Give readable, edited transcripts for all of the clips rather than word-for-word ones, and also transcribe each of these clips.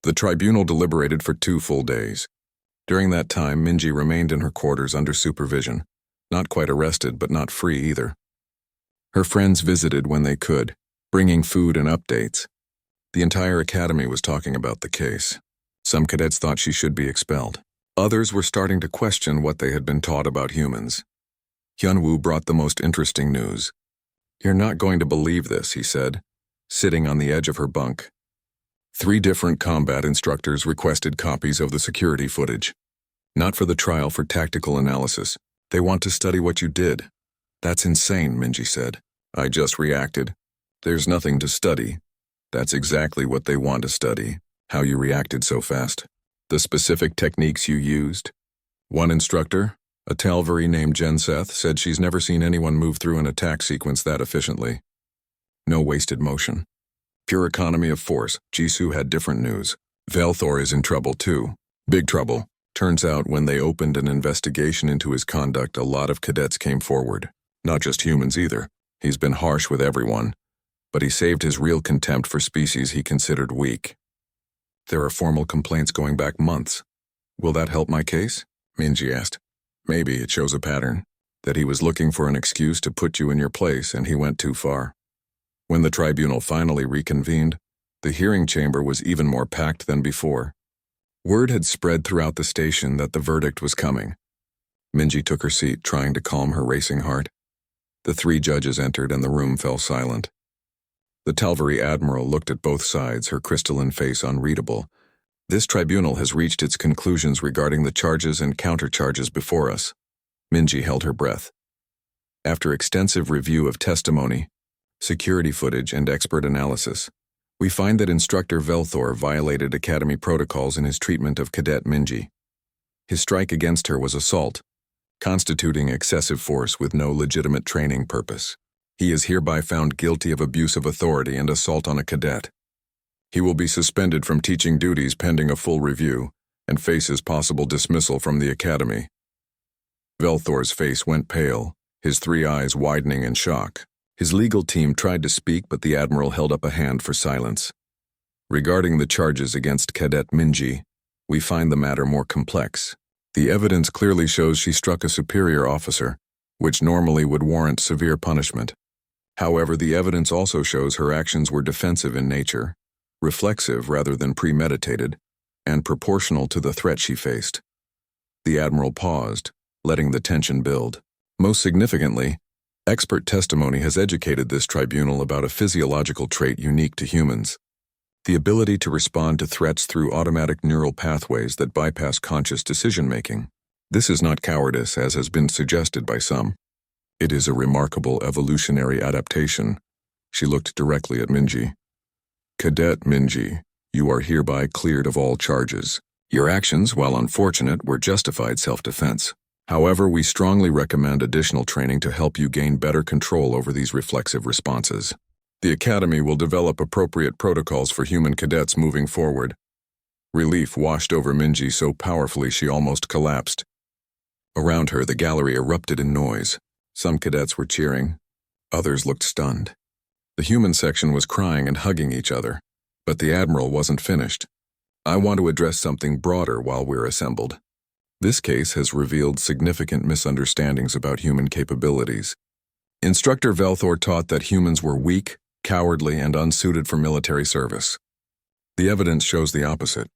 The tribunal deliberated for 2 full days. During that time, Minji remained in her quarters under supervision, not quite arrested but not free either. Her friends visited when they could, bringing food and updates. The entire academy was talking about the case. Some cadets thought she should be expelled. Others were starting to question what they had been taught about humans. Hyunwoo brought the most interesting news. "You're not going to believe this," he said, sitting on the edge of her bunk. 3 different combat instructors requested copies of the security footage. Not for the trial, for tactical analysis. They want to study what you did. "That's insane," Minji said. I just reacted. "There's nothing to study." "That's exactly what they want to study, how you reacted so fast. The specific techniques you used." One instructor, a Talvari named Jenseth, said she's never seen anyone move through an attack sequence that efficiently. No wasted motion. Pure economy of force. Jisoo had different news. Velthor is in trouble too. Big trouble. Turns out when they opened an investigation into his conduct, a lot of cadets came forward. Not just humans either. He's been harsh with everyone. But he saved his real contempt for species he considered weak. There are formal complaints going back months. Will that help my case? Minji asked. Maybe it shows a pattern. That he was looking for an excuse to put you in your place and he went too far. When the tribunal finally reconvened, the hearing chamber was even more packed than before. Word had spread throughout the station that the verdict was coming. Minji took her seat, trying to calm her racing heart. The 3 judges entered and the room fell silent. The Talvari admiral looked at both sides, her crystalline face unreadable. This tribunal has reached its conclusions regarding the charges and countercharges before us. Minji held her breath. After extensive review of testimony, security footage, and expert analysis, we find that Instructor Velthor violated Academy protocols in his treatment of Cadet Minji. His strike against her was assault, constituting excessive force with no legitimate training purpose. He is hereby found guilty of abuse of authority and assault on a cadet. He will be suspended from teaching duties pending a full review and faces possible dismissal from the Academy. Velthor's face went pale, his 3 eyes widening in shock. His legal team tried to speak, but the Admiral held up a hand for silence. Regarding the charges against Cadet Minji, we find the matter more complex. The evidence clearly shows she struck a superior officer, which normally would warrant severe punishment. However, the evidence also shows her actions were defensive in nature, reflexive rather than premeditated, and proportional to the threat she faced. The Admiral paused, letting the tension build. Most significantly, expert testimony has educated this tribunal about a physiological trait unique to humans: the ability to respond to threats through automatic neural pathways that bypass conscious decision-making. This is not cowardice, as has been suggested by some. It is a remarkable evolutionary adaptation. She looked directly at Minji. Cadet Minji, you are hereby cleared of all charges. Your actions, while unfortunate, were justified self-defense. However, we strongly recommend additional training to help you gain better control over these reflexive responses. The Academy will develop appropriate protocols for human cadets moving forward. Relief washed over Minji so powerfully she almost collapsed. Around her, the gallery erupted in noise. Some cadets were cheering. Others looked stunned. The human section was crying and hugging each other. But the Admiral wasn't finished. I want to address something broader while we're assembled. This case has revealed significant misunderstandings about human capabilities. Instructor Velthor taught that humans were weak, cowardly, and unsuited for military service. The evidence shows the opposite.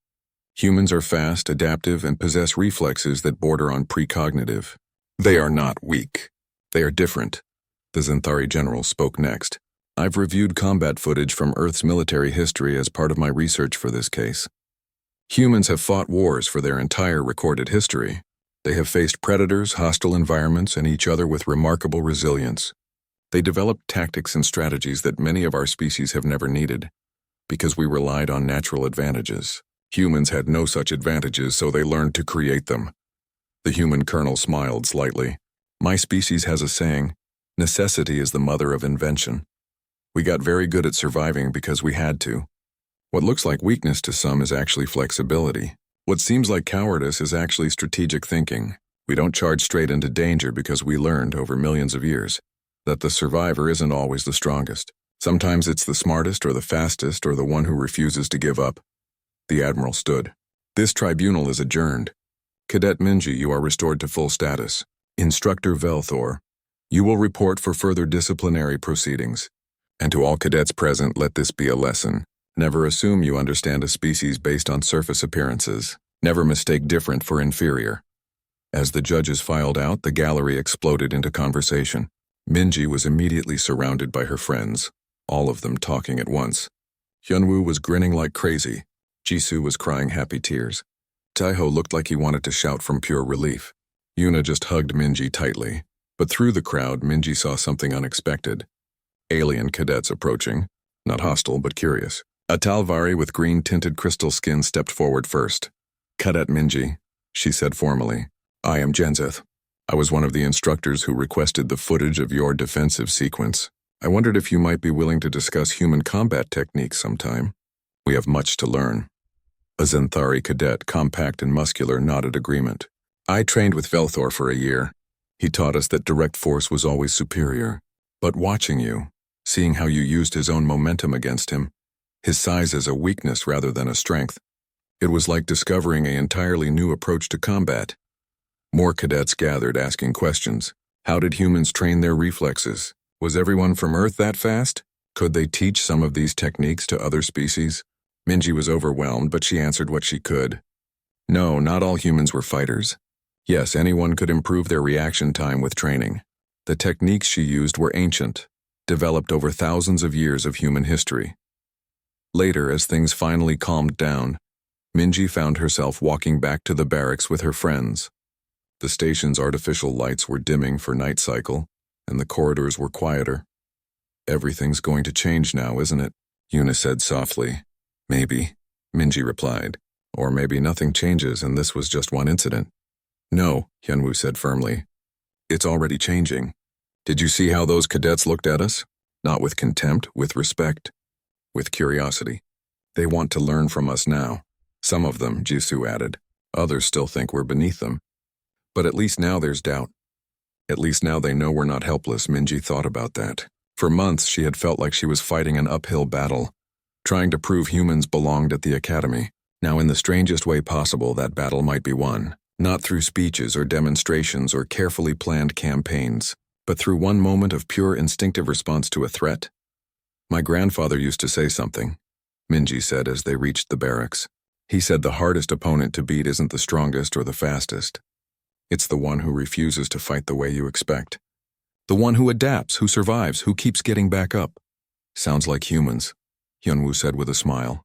Humans are fast, adaptive, and possess reflexes that border on precognitive. They are not weak. They are different. The Zenthari general spoke next. I've reviewed combat footage from Earth's military history as part of my research for this case. Humans have fought wars for their entire recorded history. They have faced predators, hostile environments, and each other with remarkable resilience. They developed tactics and strategies that many of our species have never needed, because we relied on natural advantages. Humans had no such advantages, so they learned to create them. The human colonel smiled slightly. My species has a saying, necessity is the mother of invention. We got very good at surviving because we had to. What looks like weakness to some is actually flexibility. What seems like cowardice is actually strategic thinking. We don't charge straight into danger because we learned over millions of years that the survivor isn't always the strongest. Sometimes it's the smartest or the fastest or the one who refuses to give up. The Admiral stood. This tribunal is adjourned. Cadet Minji, you are restored to full status. Instructor Velthor, you will report for further disciplinary proceedings. And to all cadets present, let this be a lesson. Never assume you understand a species based on surface appearances. Never mistake different for inferior. As the judges filed out, the gallery exploded into conversation. Minji was immediately surrounded by her friends, all of them talking at once. Hyunwoo was grinning like crazy. Jisoo was crying happy tears. Taiho looked like he wanted to shout from pure relief. Yuna just hugged Minji tightly. But through the crowd, Minji saw something unexpected. Alien cadets approaching, not hostile but curious. A Talvari with green-tinted crystal skin stepped forward first. Cadet Minji, she said formally. I am Jenzeth. I was one of the instructors who requested the footage of your defensive sequence. I wondered if you might be willing to discuss human combat techniques sometime. We have much to learn. A Zenthari cadet, compact and muscular, nodded agreement. I trained with Velthor for a year. He taught us that direct force was always superior. But watching you, seeing how you used his own momentum against him, his size as a weakness rather than a strength, it was like discovering an entirely new approach to combat. More cadets gathered, asking questions. How did humans train their reflexes? Was everyone from Earth that fast? Could they teach some of these techniques to other species? Minji was overwhelmed, but she answered what she could. No, not all humans were fighters. Yes, anyone could improve their reaction time with training. The techniques she used were ancient, developed over thousands of years of human history. Later, as things finally calmed down, Minji found herself walking back to the barracks with her friends. The station's artificial lights were dimming for night cycle, and the corridors were quieter. Everything's going to change now, isn't it? Yuna said softly. Maybe, Minji replied. Or maybe nothing changes and this was just one incident. No, Hyunwoo said firmly. It's already changing. Did you see how those cadets looked at us? Not with contempt, with respect, with curiosity. They want to learn from us now. Some of them, Jisoo added. Others still think we're beneath them. But at least now there's doubt. At least now they know we're not helpless. Minji thought about that. For months she had felt like she was fighting an uphill battle, trying to prove humans belonged at the academy. Now in the strangest way possible, that battle might be won. Not through speeches or demonstrations or carefully planned campaigns, but through one moment of pure instinctive response to a threat. My grandfather used to say something, Minji said as they reached the barracks. He said the hardest opponent to beat isn't the strongest or the fastest. It's the one who refuses to fight the way you expect. The one who adapts, who survives, who keeps getting back up. Sounds like humans, Hyunwoo said with a smile.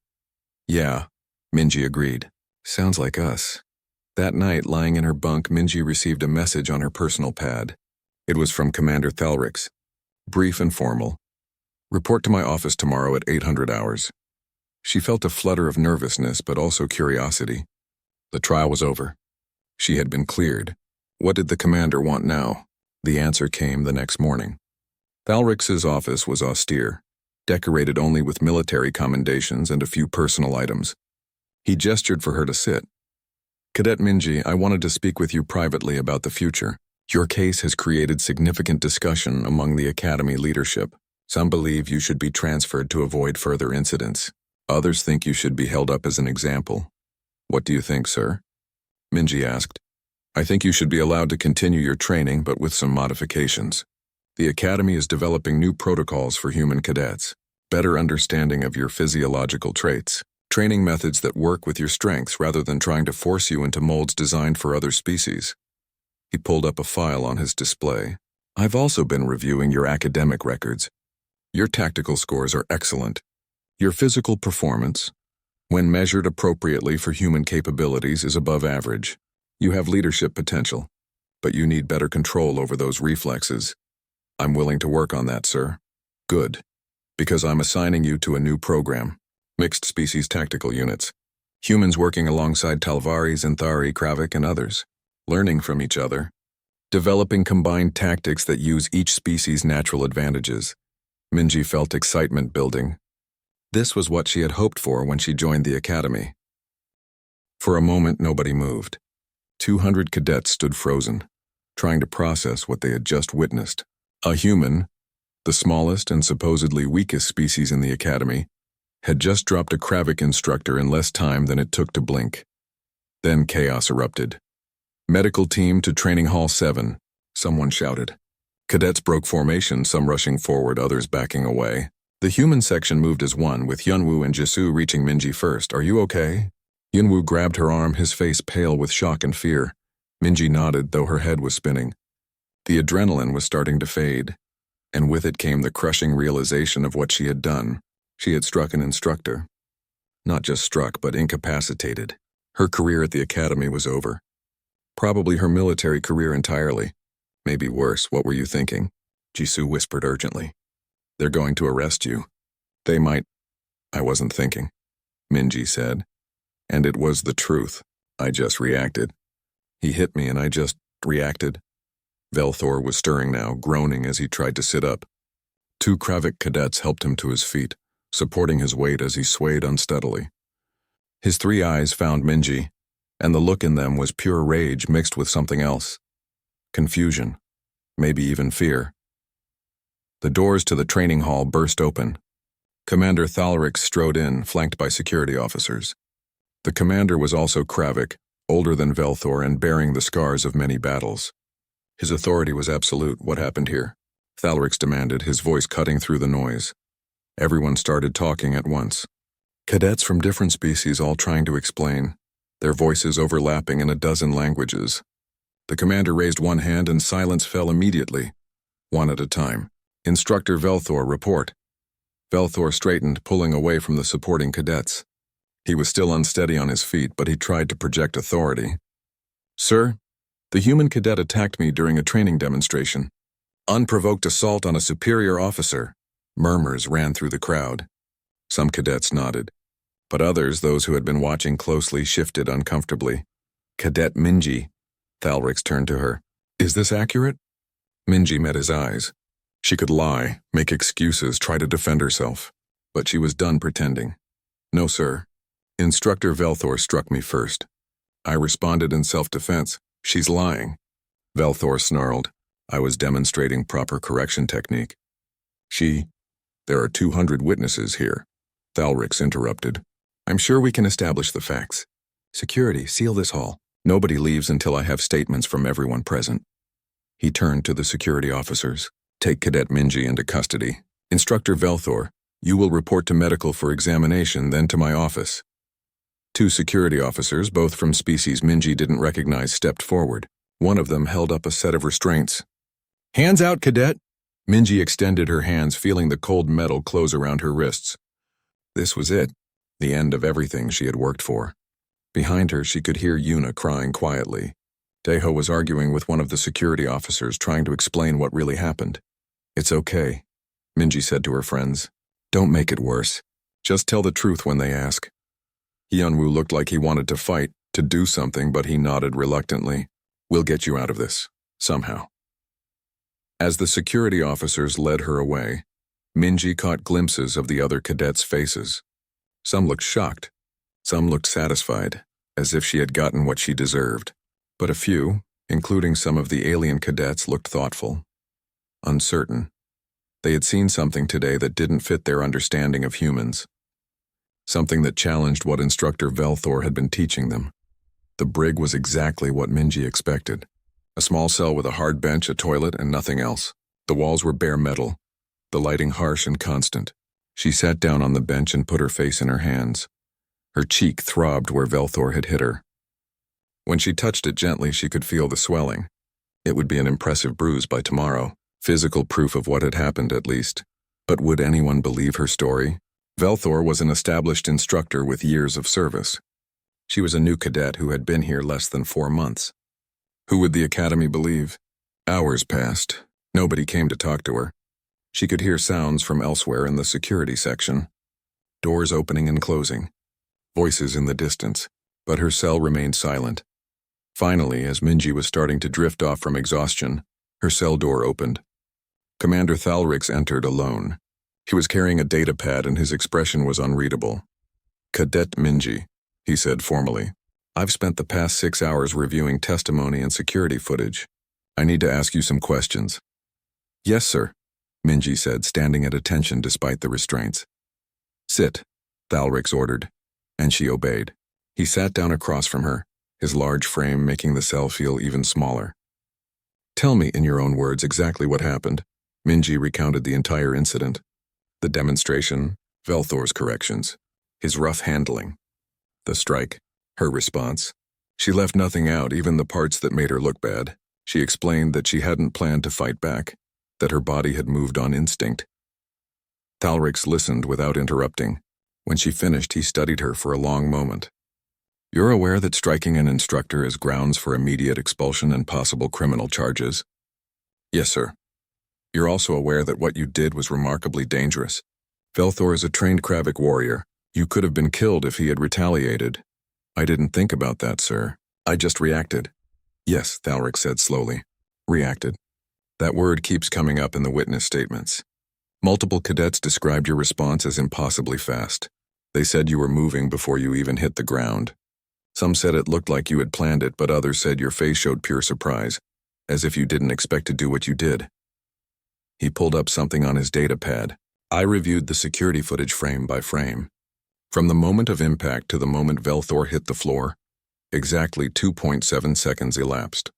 Yeah, Minji agreed. Sounds like us. That night, lying in her bunk, Minji received a message on her personal pad. It was from Commander Thalrix. Brief and formal. Report to my office tomorrow at 800 hours. She felt a flutter of nervousness, but also curiosity. The trial was over. She had been cleared. What did the commander want now? The answer came the next morning. Thalrix's office was austere, decorated only with military commendations and a few personal items. He gestured for her to sit. Cadet Minji, I wanted to speak with you privately about the future. Your case has created significant discussion among the academy leadership. Some believe you should be transferred to avoid further incidents. Others think you should be held up as an example. What do you think, sir? Minji asked. I think you should be allowed to continue your training, but with some modifications. The academy is developing new protocols for human cadets, better understanding of your physiological traits, training methods that work with your strengths rather than trying to force you into molds designed for other species. He pulled up a file on his display. I've also been reviewing your academic records. Your tactical scores are excellent. Your physical performance, when measured appropriately for human capabilities, is above average. You have leadership potential, but you need better control over those reflexes. I'm willing to work on that, sir. Good, because I'm assigning you to a new program, mixed species tactical units. Humans working alongside Talvari, Zenthari, Kravik, and others, learning from each other, developing combined tactics that use each species' natural advantages. Minji felt excitement building. This was what she had hoped for when she joined the academy. For a moment, nobody moved. 200 cadets stood frozen, trying to process what they had just witnessed. A human, the smallest and supposedly weakest species in the academy, had just dropped a Kravik instructor in less time than it took to blink. Then chaos erupted. "Medical team to Training Hall 7, someone shouted. Cadets broke formation, some rushing forward, others backing away. The human section moved as one, with Yunwoo and Jisoo reaching Minji first. "Are you okay?" Yunwoo grabbed her arm, his face pale with shock and fear. Minji nodded, though her head was spinning. The adrenaline was starting to fade, and with it came the crushing realization of what she had done. She had struck an instructor. Not just struck, but incapacitated. Her career at the academy was over. Probably her military career entirely. Maybe worse. "What were you thinking?" Jisoo whispered urgently. "They're going to arrest you. They might—" "I wasn't thinking," Minji said. And it was the truth. I just reacted. He hit me and I just reacted. Velthor was stirring now, groaning as he tried to sit up. 2 Kravik cadets helped him to his feet, supporting his weight as he swayed unsteadily. His 3 eyes found Minji, and the look in them was pure rage mixed with something else. Confusion. Maybe even fear. The doors to the training hall burst open. Commander Thalric strode in, flanked by security officers. The commander was also Kravik, older than Velthor and bearing the scars of many battles. His authority was absolute. "What happened here?" Thalric demanded, his voice cutting through the noise. Everyone started talking at once. Cadets from different species all trying to explain, their voices overlapping in a dozen languages. The commander raised one hand and silence fell immediately. One at a time. "Instructor Velthor, report." Velthor straightened, pulling away from the supporting cadets. He was still unsteady on his feet, but he tried to project authority. "Sir, the human cadet attacked me during a training demonstration. Unprovoked assault on a superior officer." Murmurs ran through the crowd. Some cadets nodded, but others, those who had been watching closely, shifted uncomfortably. "Cadet Minji." Thalric turned to her. "Is this accurate?" Minji met his eyes. She could lie, make excuses, try to defend herself, but she was done pretending. "No, sir. Instructor Velthor struck me first. I responded in self-defense." "She's lying." Velthor snarled. "I was demonstrating proper correction technique." "There are 200 witnesses here," Thalric interrupted. "I'm sure we can establish the facts. Security, seal this hall. Nobody leaves until I have statements from everyone present." He turned to the security officers. "Take Cadet Minji into custody. Instructor Velthor, you will report to medical for examination, then to my office." 2 security officers, both from species Minji didn't recognize, stepped forward. One of them held up a set of restraints. "Hands out, Cadet!" Minji extended her hands, feeling the cold metal close around her wrists. This was it, the end of everything she had worked for. Behind her, she could hear Yuna crying quietly. Daeho was arguing with one of the security officers, trying to explain what really happened. "It's okay," Minji said to her friends. "Don't make it worse. Just tell the truth when they ask." Hyunwoo looked like he wanted to fight, to do something, but he nodded reluctantly. "We'll get you out of this, somehow." As the security officers led her away, Minji caught glimpses of the other cadets' faces. Some looked shocked. Some looked satisfied, as if she had gotten what she deserved. But a few, including some of the alien cadets, looked thoughtful. Uncertain. They had seen something today that didn't fit their understanding of humans. Something that challenged what Instructor Velthor had been teaching them. The brig was exactly what Minji expected. A small cell with a hard bench, a toilet, and nothing else. The walls were bare metal, the lighting harsh and constant. She sat down on the bench and put her face in her hands. Her cheek throbbed where Velthor had hit her. When she touched it gently, she could feel the swelling. It would be an impressive bruise by tomorrow, physical proof of what had happened at least. But would anyone believe her story? Velthor was an established instructor with years of service. She was a new cadet who had been here less than 4 months. Who would the academy believe? Hours passed. Nobody came to talk to her. She could hear sounds from elsewhere in the security section. Doors opening and closing. Voices in the distance. But her cell remained silent. Finally, as Minji was starting to drift off from exhaustion, her cell door opened. Commander Thalric entered alone. He was carrying a data pad and his expression was unreadable. "Cadet Minji," he said formally. "I've spent the past 6 hours reviewing testimony and security footage. I need to ask you some questions." "Yes, sir," Minji said, standing at attention despite the restraints. "Sit." Thalrix ordered, and she obeyed. He sat down across from her, his large frame making the cell feel even smaller. Tell me in your own words exactly what happened. Minji recounted the entire incident. The demonstration, Velthor's corrections, his rough handling. The strike, her response. She left nothing out, even the parts that made her look bad. She explained that she hadn't planned to fight back, that her body had moved on instinct. Thalrix listened without interrupting. When she finished, he studied her for a long moment. You're aware that striking an instructor is grounds for immediate expulsion and possible criminal charges? Yes, sir. You're also aware that what you did was remarkably dangerous. Velthor is a trained Kravik warrior. You could have been killed if he had retaliated. I didn't think about that, sir. I just reacted. Yes, Thalrix said slowly. Reacted. That word keeps coming up in the witness statements. Multiple cadets described your response as impossibly fast. They said you were moving before you even hit the ground. Some said it looked like you had planned it, but others said your face showed pure surprise, as if you didn't expect to do what you did. He pulled up something on his data pad. I reviewed the security footage frame by frame. From the moment of impact to the moment Velthor hit the floor, exactly 2.7 seconds elapsed.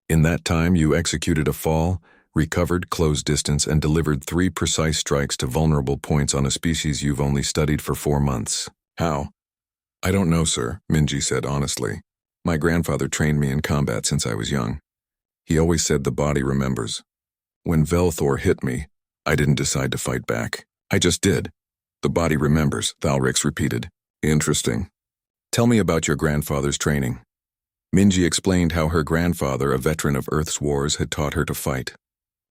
In that time, you executed a fall, recovered, closed distance, and delivered 3 precise strikes to vulnerable points on a species you've only studied for 4 months. How? I don't know, sir, Minji said honestly. My grandfather trained me in combat since I was young. He always said the body remembers. When Velthor hit me, I didn't decide to fight back. I just did. The body remembers, Thalrix repeated. Interesting. Tell me about your grandfather's training. Minji explained how her grandfather, a veteran of Earth's wars, had taught her to fight.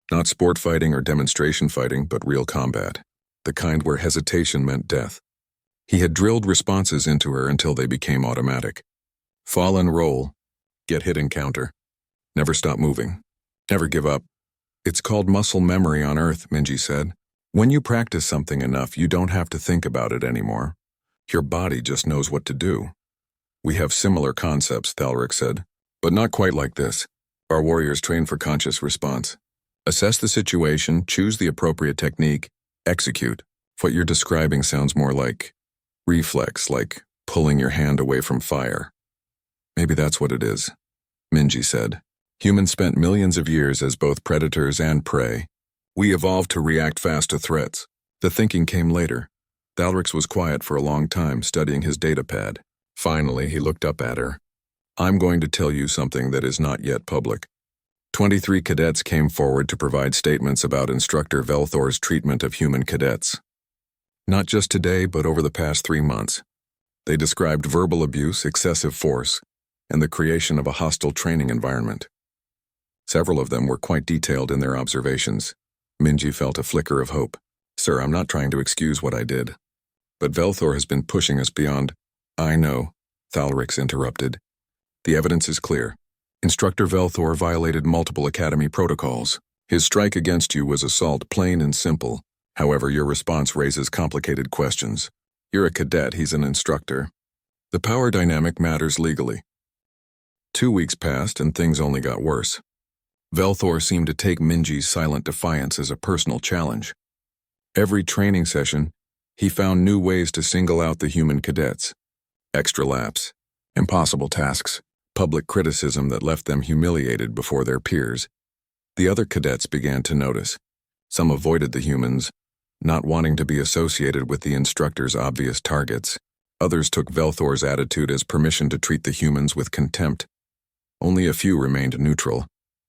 Not sport fighting or demonstration fighting, but real combat. The kind where hesitation meant death. He had drilled responses into her until they became automatic. Fall and roll. Get hit and counter. Never stop moving. Never give up. It's called muscle memory on Earth, Minji said. When you practice something enough, you don't have to think about it anymore. Your body just knows what to do. We have similar concepts, Thalrix said, but not quite like this. Our warriors train for conscious response. Assess the situation, choose the appropriate technique, execute. What you're describing sounds more like reflex, like pulling your hand away from fire. Maybe that's what it is, Minji said. Humans spent millions of years as both predators and prey. We evolved to react fast to threats. The thinking came later. Thalrix was quiet for a long time, studying his datapad. Finally, he looked up at her. I'm going to tell you something that is not yet public. 23 cadets came forward to provide statements about Instructor Velthor's treatment of human cadets. Not just today, but over the past 3 months. They described verbal abuse, excessive force, and the creation of a hostile training environment. Several of them were quite detailed in their observations. Minji felt a flicker of hope. Sir, I'm not trying to excuse what I did. But Velthor has been pushing us beyond. I know, Thalrix interrupted. The evidence is clear. Instructor Velthor violated multiple academy protocols. His strike against you was assault, plain and simple. However, your response raises complicated questions. You're a cadet, he's an instructor. The power dynamic matters legally. 2 weeks passed and things only got worse. Velthor seemed to take Minji's silent defiance as a personal challenge. Every training session, he found new ways to single out the human cadets. Extra laps, impossible tasks, public criticism that left them humiliated before their peers. The other cadets began to notice. Some avoided the humans, not wanting to be associated with the instructor's obvious targets. Others took Velthor's attitude as permission to treat the humans with contempt. Only a few remained neutral,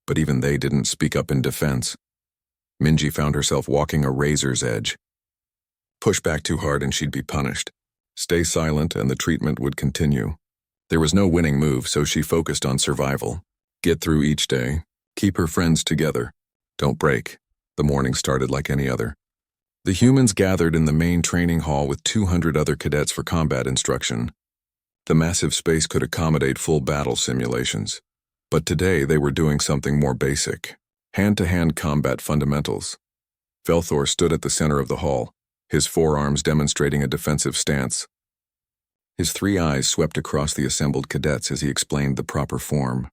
but even they didn't speak up in defense. Minji found herself walking a razor's edge. Push back too hard and she'd be punished. Stay silent and the treatment would continue. There was no winning move, so she focused on survival. Get through each day. Keep her friends together. Don't break. The morning started like any other. The humans gathered in the main training hall with 200 other cadets for combat instruction. The massive space could accommodate full battle simulations. But today they were doing something more basic. Hand-to-hand combat fundamentals. Velthor stood at the center of the hall, his forearms demonstrating a defensive stance. His 3 eyes swept across the assembled cadets as he explained the proper form.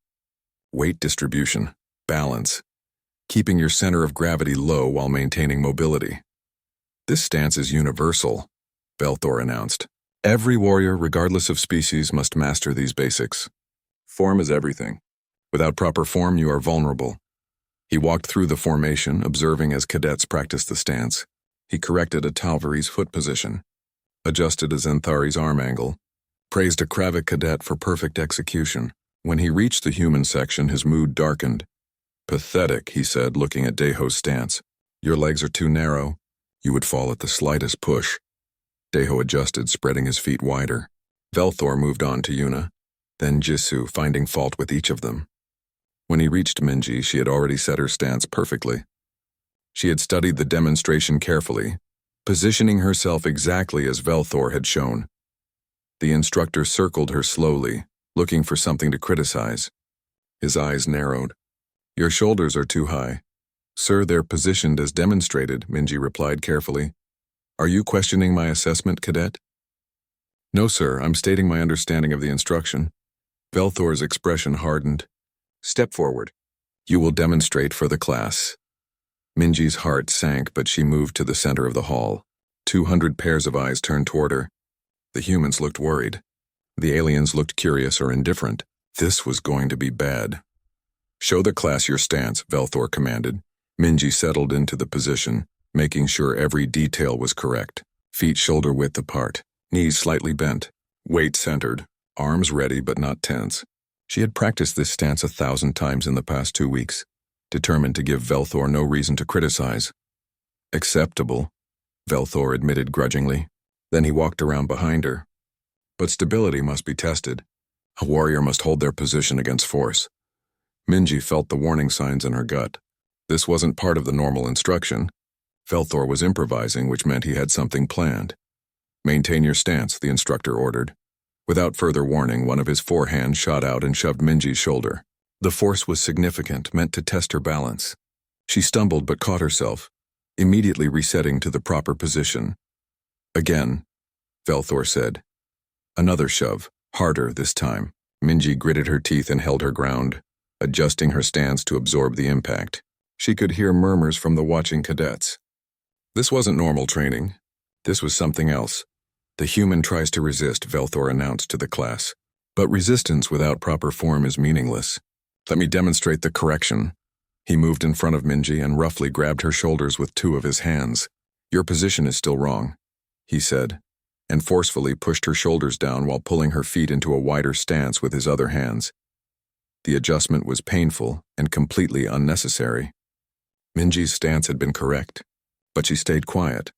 Weight distribution, balance, keeping your center of gravity low while maintaining mobility. This stance is universal. Velthor announced. Every warrior, regardless of species, must master these basics. Form is everything. Without proper form, you are vulnerable. He walked through the formation, observing as cadets practiced the stance. He corrected a Talvari's foot position, adjusted a Zenthari's arm angle, praised a Kravik cadet for perfect execution. When he reached the human section, his mood darkened. Pathetic, he said, looking at Deho's stance. Your legs are too narrow. You would fall at the slightest push. Deho adjusted, spreading his feet wider. Velthor moved on to Yuna, then Jisoo, finding fault with each of them. When he reached Minji, she had already set her stance perfectly. She had studied the demonstration carefully, positioning herself exactly as Velthor had shown. The instructor circled her slowly, looking for something to criticize. His eyes narrowed. Your shoulders are too high. Sir, they're positioned as demonstrated, Minji replied carefully. Are you questioning my assessment, Cadet? No, sir, I'm stating my understanding of the instruction. Velthor's expression hardened. Step forward. You will demonstrate for the class. Minji's heart sank, but she moved to the center of the hall. 200 pairs of eyes turned toward her. The humans looked worried. The aliens looked curious or indifferent. This was going to be bad. Show the class your stance, Velthor commanded. Minji settled into the position, making sure every detail was correct. Feet shoulder-width apart, knees slightly bent, weight centered, arms ready but not tense. She had practiced this stance 1,000 times in the past 2 weeks, determined to give Velthor no reason to criticize. Acceptable, Velthor admitted grudgingly. Then he walked around behind her. But stability must be tested. A warrior must hold their position against force. Minji felt the warning signs in her gut. This wasn't part of the normal instruction. Velthor was improvising, which meant he had something planned. Maintain your stance, the instructor ordered. Without further warning, one of his forehands shot out and shoved Minji's shoulder. The force was significant, meant to test her balance. She stumbled but caught herself, immediately resetting to the proper position. Again, Velthor said. Another shove, harder this time. Minji gritted her teeth and held her ground, adjusting her stance to absorb the impact. She could hear murmurs from the watching cadets. This wasn't normal training. This was something else. The human tries to resist, Velthor announced to the class. But resistance without proper form is meaningless. Let me demonstrate the correction. He moved in front of Minji and roughly grabbed her shoulders with 2 of his hands. Your position is still wrong, he said, and forcefully pushed her shoulders down while pulling her feet into a wider stance with his other hands. The adjustment was painful and completely unnecessary. Minji's stance had been correct, but she stayed quiet,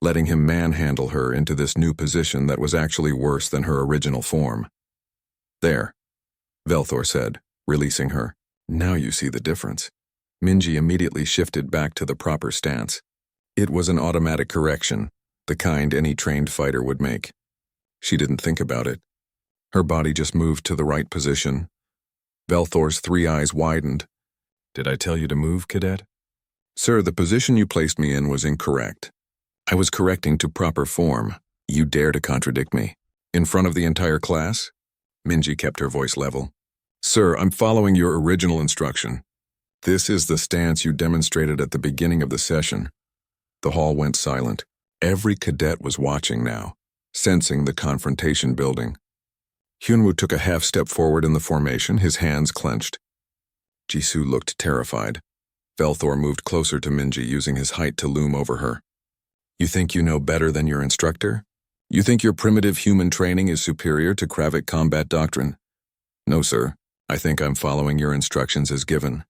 letting him manhandle her into this new position that was actually worse than her original form. There, Velthor said, releasing her. Now you see the difference. Minji immediately shifted back to the proper stance. It was an automatic correction, the kind any trained fighter would make. She didn't think about it. Her body just moved to the right position. Velthor's 3 eyes widened. Did I tell you to move, Cadet? Sir, the position you placed me in was incorrect. I was correcting to proper form. You dare to contradict me? In front of the entire class? Minji kept her voice level. Sir, I'm following your original instruction. This is the stance you demonstrated at the beginning of the session. The hall went silent. Every cadet was watching now, sensing the confrontation building. Hyunwoo took a half step forward in the formation, his hands clenched. Jisoo looked terrified. Velthor moved closer to Minji, using his height to loom over her. You think you know better than your instructor? You think your primitive human training is superior to Kravik combat doctrine? No, sir. I think I'm following your instructions as given.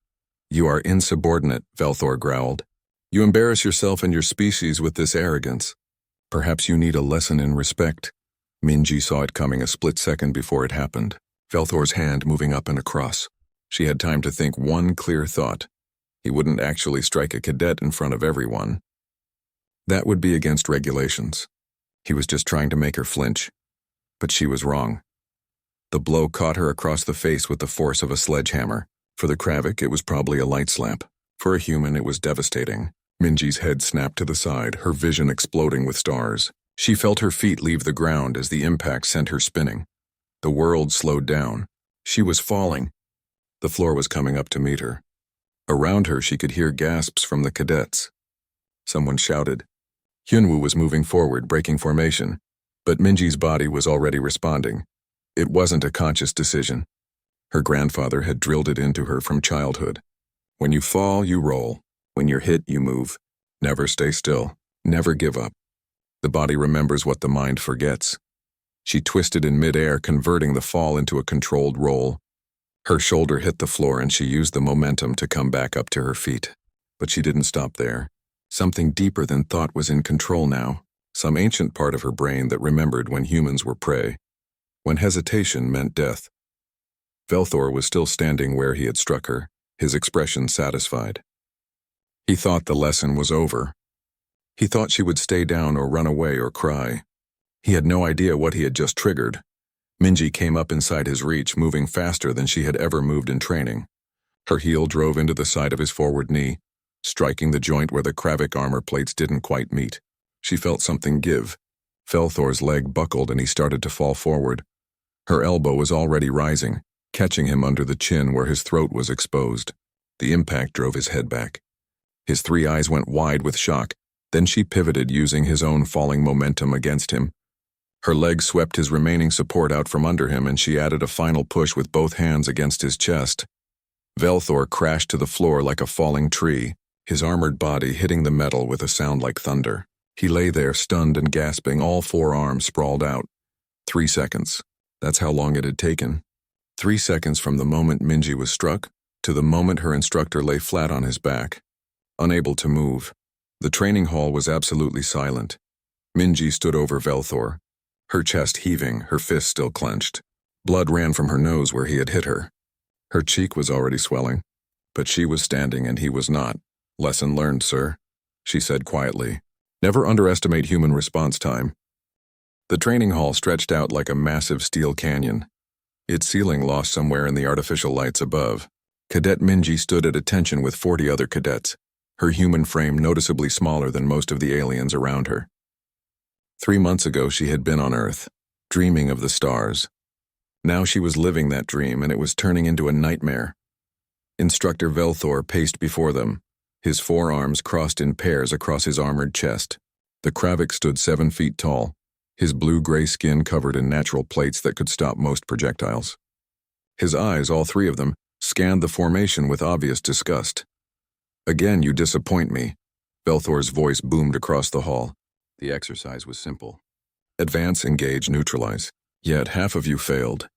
You are insubordinate, Velthor growled. You embarrass yourself and your species with this arrogance. Perhaps you need a lesson in respect. Minji saw it coming a split second before it happened, Velthor's hand moving up and across. She had time to think one clear thought. He wouldn't actually strike a cadet in front of everyone. That would be against regulations. He was just trying to make her flinch. But she was wrong. The blow caught her across the face with the force of a sledgehammer. For the Kravik, it was probably a light slap. For a human, it was devastating. Minji's head snapped to the side, her vision exploding with stars. She felt her feet leave the ground as the impact sent her spinning. The world slowed down. She was falling. The floor was coming up to meet her. Around her, she could hear gasps from the cadets. Someone shouted, Hyunwoo was moving forward, breaking formation, but Minji's body was already responding. It wasn't a conscious decision. Her grandfather had drilled it into her from childhood. When you fall, you roll. When you're hit, you move. Never stay still. Never give up. The body remembers what the mind forgets. She twisted in midair, converting the fall into a controlled roll. Her shoulder hit the floor and she used the momentum to come back up to her feet. But she didn't stop there. Something deeper than thought was in control now. Some ancient part of her brain that remembered when humans were prey. When hesitation meant death. Velthor was still standing where he had struck her, his expression satisfied. He thought the lesson was over. He thought she would stay down or run away or cry. He had no idea what he had just triggered. Minji came up inside his reach, moving faster than she had ever moved in training. Her heel drove into the side of his forward knee, striking the joint where the Kravik armor plates didn't quite meet. She felt something give. Velthor's leg buckled and he started to fall forward. Her elbow was already rising, catching him under the chin where his throat was exposed. The impact drove his head back. His three eyes went wide with shock. Then she pivoted, using his own falling momentum against him. Her leg swept his remaining support out from under him, and she added a final push with both hands against his chest. Velthor crashed to the floor like a falling tree, his armored body hitting the metal with a sound like thunder. He lay there, stunned and gasping, all four arms sprawled out. 3 seconds. That's how long it had taken. 3 seconds from the moment Minji was struck to the moment her instructor lay flat on his back, unable to move. The training hall was absolutely silent. Minji stood over Velthor, her chest heaving, her fist still clenched. Blood ran from her nose where he had hit her. Her cheek was already swelling, but she was standing and he was not. Lesson learned, sir, she said quietly. Never underestimate human response time. The training hall stretched out like a massive steel canyon, its ceiling lost somewhere in the artificial lights above. Cadet Minji stood at attention with 40 other cadets, her human frame noticeably smaller than most of the aliens around her. 3 months ago she had been on Earth, dreaming of the stars. Now she was living that dream, and it was turning into a nightmare. Instructor Velthor paced before them, his forearms crossed in pairs across his armored chest. The Kravik stood 7 feet tall, his blue-gray skin covered in natural plates that could stop most projectiles. His eyes, all 3 of them, scanned the formation with obvious disgust. Again, you disappoint me, Velthor's voice boomed across the hall. The exercise was simple. Advance, engage, neutralize. Yet half of you failed.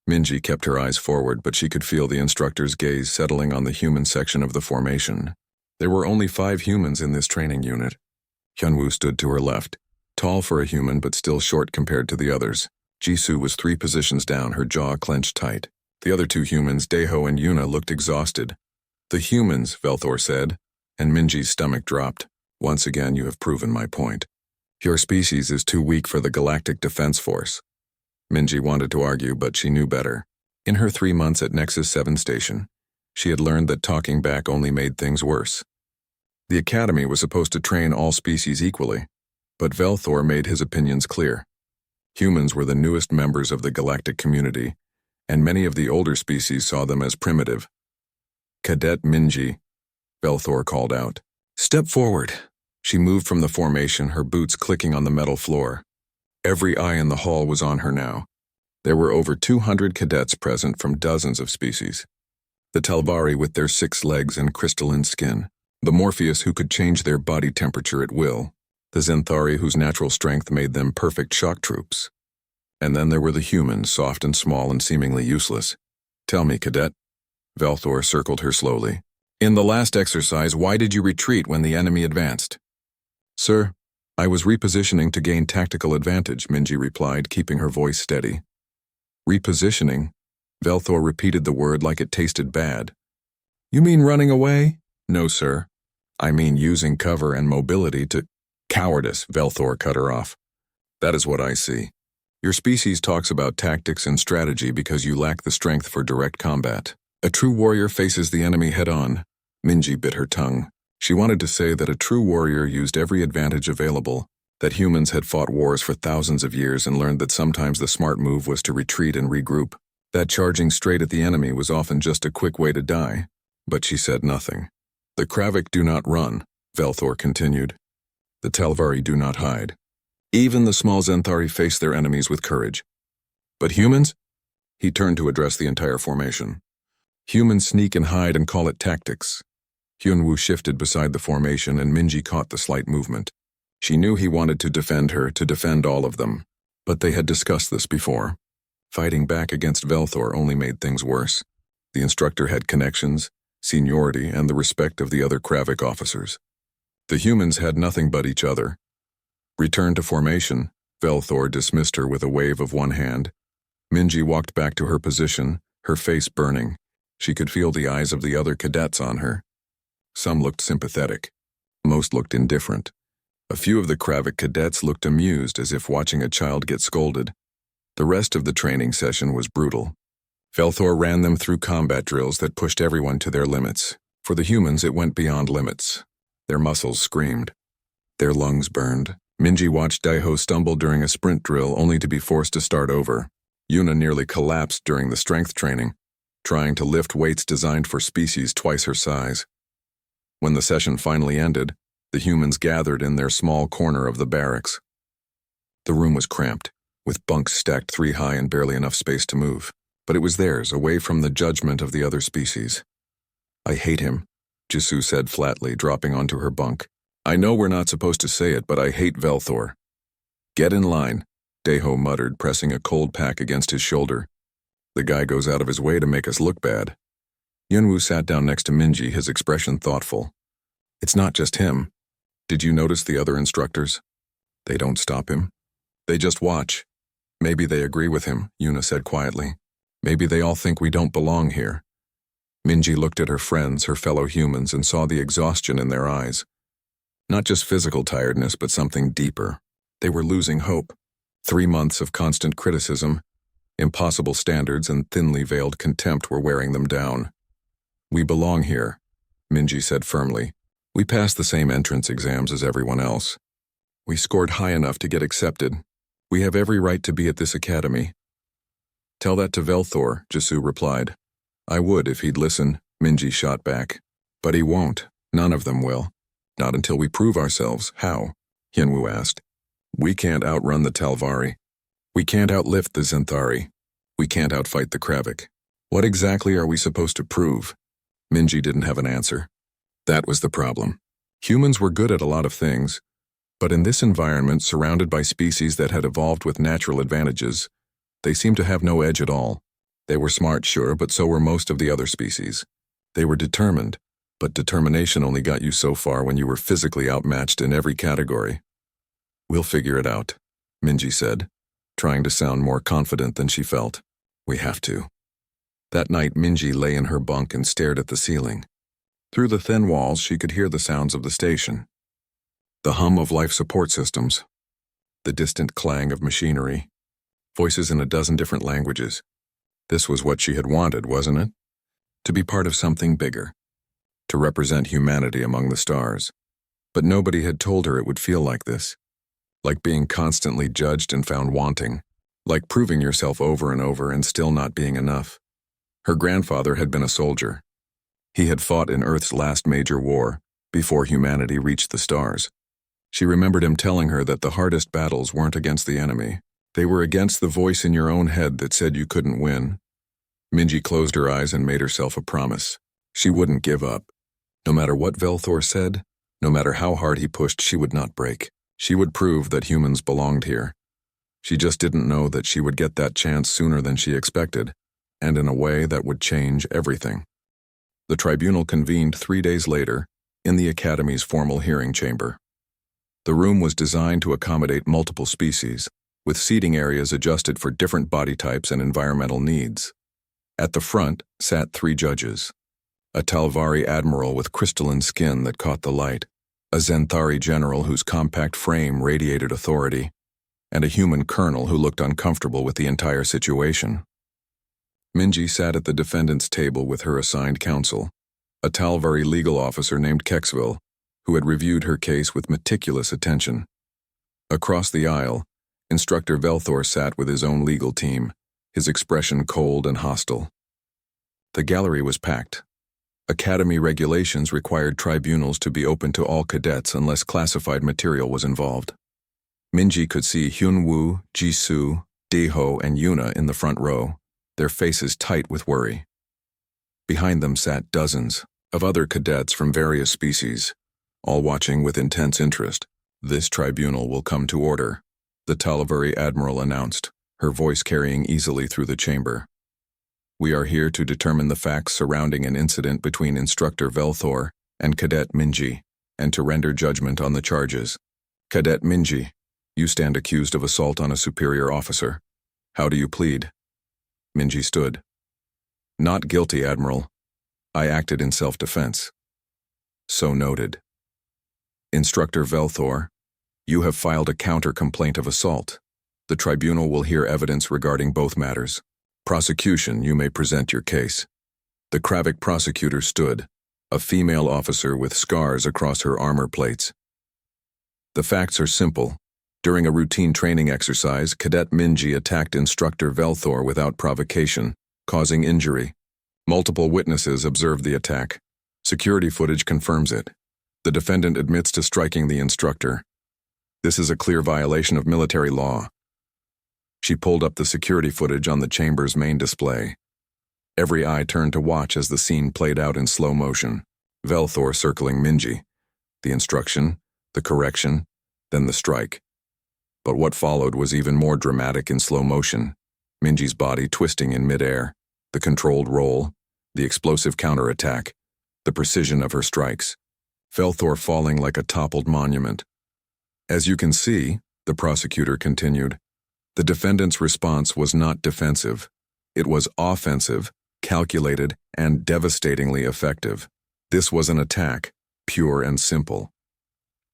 Minji kept her eyes forward, but she could feel the instructor's gaze settling on the human section of the formation. There were only 5 humans in this training unit. Hyunwoo stood to her left, tall for a human but still short compared to the others. Jisoo was 3 positions down, her jaw clenched tight. The other 2 humans, Daeho and Yuna, looked exhausted. The humans, Velthor said, and Minji's stomach dropped. Once again, you have proven my point. Your species is too weak for the Galactic Defense Force. Minji wanted to argue, but she knew better. In her 3 months at Nexus 7 station, she had learned that talking back only made things worse. The Academy was supposed to train all species equally, but Velthor made his opinions clear. Humans were the newest members of the galactic community, and many of the older species saw them as primitive. Cadet Minji, Velthor called out. Step forward. She moved from the formation, her boots clicking on the metal floor. Every eye in the hall was on her now. There were over 200 cadets present from dozens of species. The Talvari with their 6 legs and crystalline skin. The Morpheus who could change their body temperature at will. The Zenthari whose natural strength made them perfect shock troops. And then there were the humans, soft and small and seemingly useless. Tell me, Cadet. Velthor circled her slowly. In the last exercise, why did you retreat when the enemy advanced? Sir, I was repositioning to gain tactical advantage, Minji replied, keeping her voice steady. Repositioning? Velthor repeated the word like it tasted bad. You mean running away? No, sir. I mean using cover and mobility to... Cowardice, Velthor cut her off. That is what I see. Your species talks about tactics and strategy because you lack the strength for direct combat. A true warrior faces the enemy head-on. Minji bit her tongue. She wanted to say that a true warrior used every advantage available, that humans had fought wars for thousands of years and learned that sometimes the smart move was to retreat and regroup, that charging straight at the enemy was often just a quick way to die. But she said nothing. The Kravik do not run, Velthor continued. The Talvari do not hide. Even the small Zenthari face their enemies with courage. But humans? He turned to address the entire formation. Humans sneak and hide and call it tactics. Hyunwoo shifted beside the formation and Minji caught the slight movement. She knew he wanted to defend her, to defend all of them. But they had discussed this before. Fighting back against Velthor only made things worse. The instructor had connections, seniority, and the respect of the other Kravik officers. The humans had nothing but each other. Returned to formation, Velthor dismissed her with a wave of one hand. Minji walked back to her position, her face burning. She could feel the eyes of the other cadets on her. Some looked sympathetic. Most looked indifferent. A few of the Kravik cadets looked amused, as if watching a child get scolded. The rest of the training session was brutal. Velthor ran them through combat drills that pushed everyone to their limits. For the humans, it went beyond limits. Their muscles screamed. Their lungs burned. Minji watched Daiho stumble during a sprint drill only to be forced to start over. Yuna nearly collapsed during the strength training, trying to lift weights designed for species twice her size. When the session finally ended, the humans gathered in their small corner of the barracks. The room was cramped, with bunks stacked 3 high and barely enough space to move. But it was theirs, away from the judgment of the other species. "I hate him," Jisoo said flatly, dropping onto her bunk. "I know we're not supposed to say it, but I hate Velthor." "Get in line," Daiho muttered, pressing a cold pack against his shoulder. "The guy goes out of his way to make us look bad." Yunwoo sat down next to Minji, his expression thoughtful. "It's not just him. Did you notice the other instructors? They don't stop him. They just watch. Maybe they agree with him," Yuna said quietly. "Maybe they all think we don't belong here." Minji looked at her friends, her fellow humans, and saw the exhaustion in their eyes. Not just physical tiredness, but something deeper. They were losing hope. 3 months of constant criticism, impossible standards, and thinly veiled contempt were wearing them down. "We belong here," Minji said firmly. "We passed the same entrance exams as everyone else. We scored high enough to get accepted. We have every right to be at this academy." "Tell that to Velthor," Jisoo replied. "I would if he'd listen," Minji shot back. "But he won't. None of them will. Not until we prove ourselves." "How?" Hyunwoo asked. "We can't outrun the Talvari. We can't outlift the Zenthari. We can't outfight the Kravik. What exactly are we supposed to prove?" Minji didn't have an answer. That was the problem. Humans were good at a lot of things, but in this environment, surrounded by species that had evolved with natural advantages, they seemed to have no edge at all. They were smart, sure, but so were most of the other species. They were determined, but determination only got you so far when you were physically outmatched in every category. "We'll figure it out," Minji said, trying to sound more confident than she felt. "We have to." That night, Minji lay in her bunk and stared at the ceiling. Through the thin walls, she could hear the sounds of the station. The hum of life support systems. The distant clang of machinery. Voices in a dozen different languages. This was what she had wanted, wasn't it? To be part of something bigger. To represent humanity among the stars. But nobody had told her it would feel like this. Like being constantly judged and found wanting. Like proving yourself over and over and still not being enough. Her grandfather had been a soldier. He had fought in Earth's last major war, before humanity reached the stars. She remembered him telling her that the hardest battles weren't against the enemy. They were against the voice in your own head that said you couldn't win. Minji closed her eyes and made herself a promise. She wouldn't give up. No matter what Velthor said, no matter how hard he pushed, she would not break. She would prove that humans belonged here. She just didn't know that she would get that chance sooner than she expected, and in a way that would change everything. The tribunal convened 3 days later, in the Academy's formal hearing chamber. The room was designed to accommodate multiple species, with seating areas adjusted for different body types and environmental needs. At the front sat 3 judges. A Talvari admiral with crystalline skin that caught the light, a Zenthari general whose compact frame radiated authority, and a human colonel who looked uncomfortable with the entire situation. Minji sat at the defendant's table with her assigned counsel, a Talvari legal officer named Kexville, who had reviewed her case with meticulous attention. Across the aisle, Instructor Velthor sat with his own legal team, his expression cold and hostile. The gallery was packed. Academy regulations required tribunals to be open to all cadets unless classified material was involved. Minji could see Hyunwoo, Jisoo, Daeho, and Yuna in the front row, their faces tight with worry. Behind them sat dozens of other cadets from various species, all watching with intense interest. "This tribunal will come to order," the Tal'Vari Admiral announced, her voice carrying easily through the chamber. "We are here to determine the facts surrounding an incident between Instructor Velthor and Cadet Minji, and to render judgment on the charges. Cadet Minji, you stand accused of assault on a superior officer. How do you plead?" Minji stood. "Not guilty, Admiral. I acted in self-defense." "So noted." "Instructor Velthor, you have filed a counter-complaint of assault. The tribunal will hear evidence regarding both matters. Prosecution, you may present your case." The Kravik prosecutor stood, a female officer with scars across her armor plates. "The facts are simple. During a routine training exercise, Cadet Minji attacked Instructor Velthor without provocation, causing injury. Multiple witnesses observed the attack. Security footage confirms it. The defendant admits to striking the instructor. This is a clear violation of military law." She pulled up the security footage on the chamber's main display. Every eye turned to watch as the scene played out in slow motion. Velthor circling Minji. The instruction, the correction, then the strike. But what followed was even more dramatic in slow motion. Minji's body twisting in midair, the controlled roll, the explosive counterattack, the precision of her strikes. Velthor falling like a toppled monument. "As you can see," the prosecutor continued, "the defendant's response was not defensive. It was offensive, calculated, and devastatingly effective. This was an attack, pure and simple."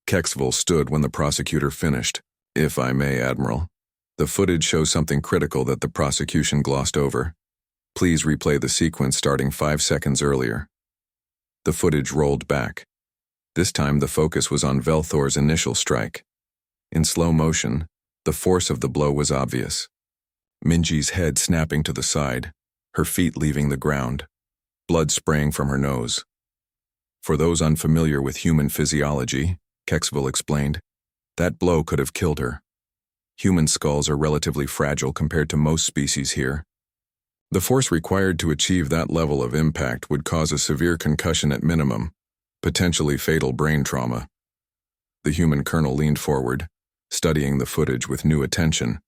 Kexville stood when the prosecutor finished. "If I may, Admiral, the footage shows something critical that the prosecution glossed over. Please replay the sequence starting 5 seconds earlier." The footage rolled back. This time the focus was on Velthor's initial strike. In slow motion, the force of the blow was obvious. Minji's head snapping to the side, her feet leaving the ground, blood spraying from her nose. "For those unfamiliar with human physiology," Kexville explained, "that blow could have killed her. Human skulls are relatively fragile compared to most species here. The force required to achieve that level of impact would cause a severe concussion at minimum, potentially fatal brain trauma." The human colonel leaned forward, studying the footage with new attention.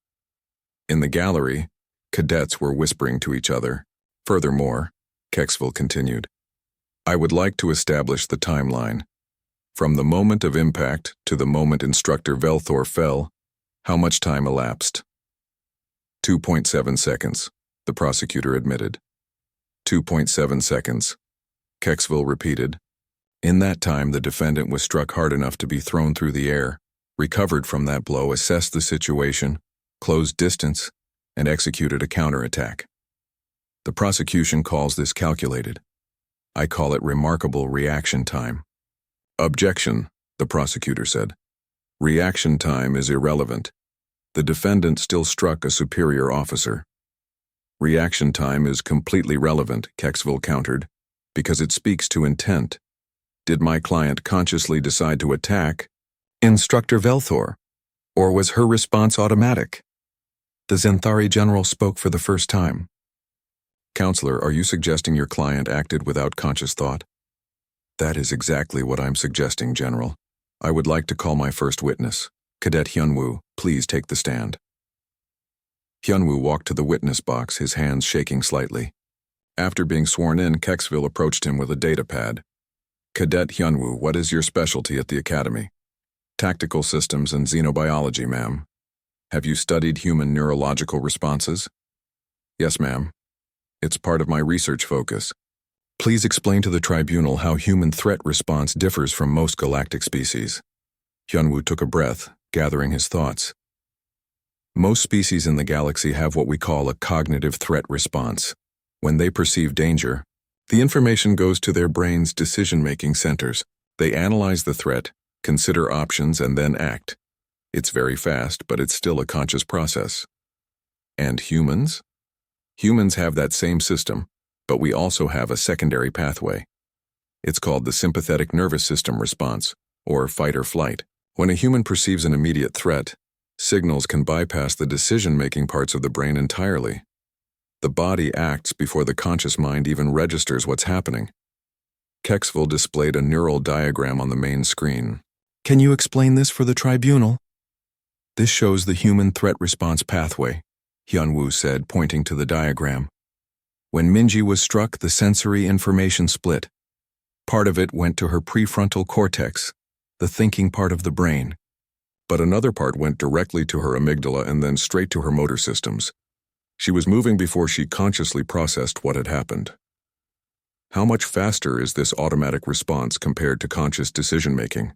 In the gallery, cadets were whispering to each other. "Furthermore," Kexville continued, "I would like to establish the timeline. From the moment of impact to the moment Instructor Velthor fell, how much time elapsed?" 2.7 seconds, the prosecutor admitted. 2.7 seconds, Kexville repeated. In that time, the defendant was struck hard enough to be thrown through the air, recovered from that blow, assessed the situation, closed distance, and executed a counterattack. The prosecution calls this calculated. I call it remarkable reaction time. "Objection," the prosecutor said. "Reaction time is irrelevant. The defendant still struck a superior officer." "Reaction time is completely relevant," Kexville countered, "because it speaks to intent. Did my client consciously decide to attack Instructor Velthor, or was her response automatic?" The Zenthari general spoke for the first time. "Counselor, are you suggesting your client acted without conscious thought?" "That is exactly what I'm suggesting, General. I would like to call my first witness. Cadet Hyunwoo, please take the stand." Hyunwoo walked to the witness box, his hands shaking slightly. After being sworn in, Kexville approached him with a data pad. "Cadet Hyunwoo, what is your specialty at the Academy?" "Tactical systems and xenobiology, ma'am." "Have you studied human neurological responses?" "Yes, ma'am. It's part of my research focus." "Please explain to the tribunal how human threat response differs from most galactic species." Hyunwoo took a breath, gathering his thoughts. "Most species in the galaxy have what we call a cognitive threat response. When they perceive danger, the information goes to their brain's decision-making centers. They analyze the threat, consider options, and then act. It's very fast, but it's still a conscious process." "And humans?" "Humans have that same system, but we also have a secondary pathway. It's called the sympathetic nervous system response, or fight or flight. When a human perceives an immediate threat, signals can bypass the decision-making parts of the brain entirely. The body acts before the conscious mind even registers what's happening. Kexville displayed a neural diagram on the main screen. Can you explain this for the tribunal? This shows the human threat response pathway, Hyunwoo said, pointing to the diagram. When Minji was struck, the sensory information split. Part of it went to her prefrontal cortex, the thinking part of the brain. But another part went directly to her amygdala and then straight to her motor systems. She was moving before she consciously processed what had happened. How much faster is this automatic response compared to conscious decision-making?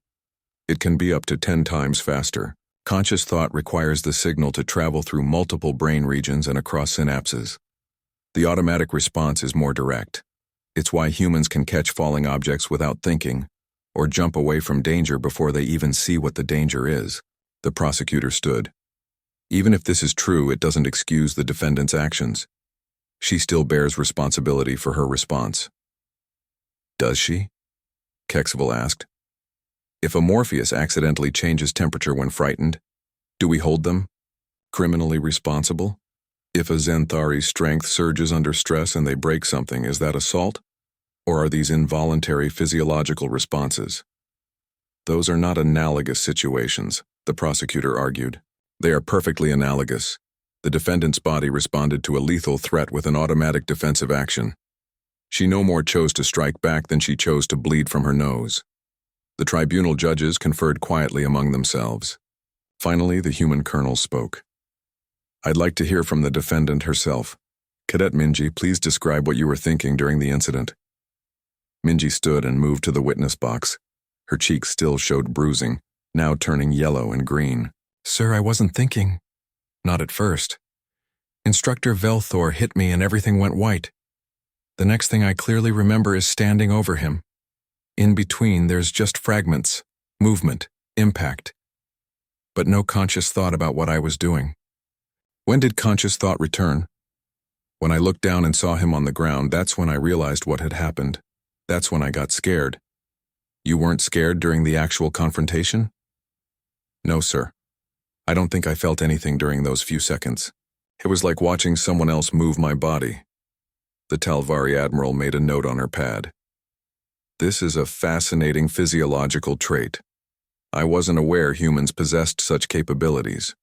It can be up to 10 times faster. Conscious thought requires the signal to travel through multiple brain regions and across synapses. The automatic response is more direct. It's why humans can catch falling objects without thinking, or jump away from danger before they even see what the danger is. The prosecutor stood. Even if this is true, it doesn't excuse the defendant's actions. She still bears responsibility for her response. Does she? Kexville asked. If a Morpheus accidentally changes temperature when frightened, do we hold them criminally responsible? If a Zenthari's strength surges under stress and they break something, is that assault? Or are these involuntary physiological responses? Those are not analogous situations, the prosecutor argued. They are perfectly analogous. The defendant's body responded to a lethal threat with an automatic defensive action. She no more chose to strike back than she chose to bleed from her nose. The tribunal judges conferred quietly among themselves. Finally, the human colonel spoke. I'd like to hear from the defendant herself. Cadet Minji, please describe what you were thinking during the incident. Minji stood and moved to the witness box. Her cheeks still showed bruising, now turning yellow and green. Sir, I wasn't thinking. Not at first. Instructor Velthor hit me and everything went white. The next thing I clearly remember is standing over him. In between, there's just fragments, movement, impact. But no conscious thought about what I was doing. When did conscious thought return? When I looked down and saw him on the ground, that's when I realized what had happened. That's when I got scared. You weren't scared during the actual confrontation? No, sir. I don't think I felt anything during those few seconds. It was like watching someone else move my body. The Talvari Admiral made a note on her pad. This is a fascinating physiological trait. I wasn't aware humans possessed such capabilities.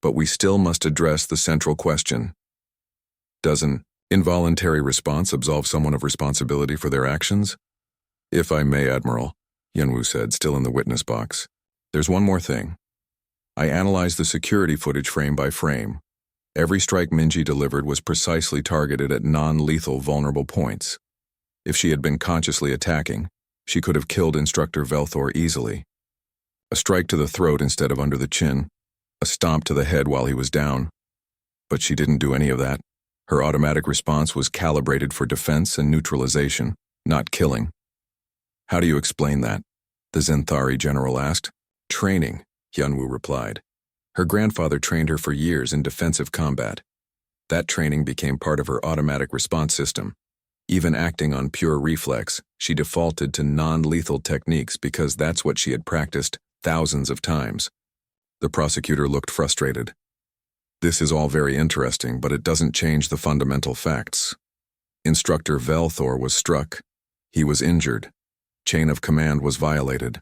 But we still must address the central question. Does an involuntary response absolve someone of responsibility for their actions? If I may, Admiral, Hyunwoo said, still in the witness box. There's one more thing. I analyzed the security footage frame by frame. Every strike Minji delivered was precisely targeted at non-lethal vulnerable points. If she had been consciously attacking, she could have killed Instructor Velthor easily. A strike to the throat instead of under the chin, a stomp to the head while he was down. But she didn't do any of that. Her automatic response was calibrated for defense and neutralization, not killing. How do you explain that? The Zenthari general asked. Training, Hyunwoo replied. Her grandfather trained her for years in defensive combat. That training became part of her automatic response system. Even acting on pure reflex, she defaulted to non-lethal techniques because that's what she had practiced thousands of times. The prosecutor looked frustrated. This is all very interesting, but it doesn't change the fundamental facts. Instructor Velthor was struck. He was injured. Chain of command was violated.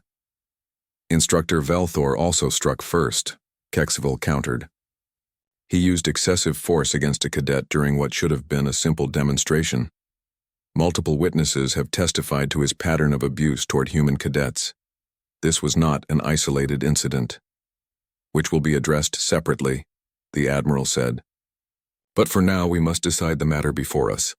Instructor Velthor also struck first, Kexville countered. He used excessive force against a cadet during what should have been a simple demonstration. Multiple witnesses have testified to his pattern of abuse toward human cadets. This was not an isolated incident, which will be addressed separately, the Admiral said. But for now, we must decide the matter before us.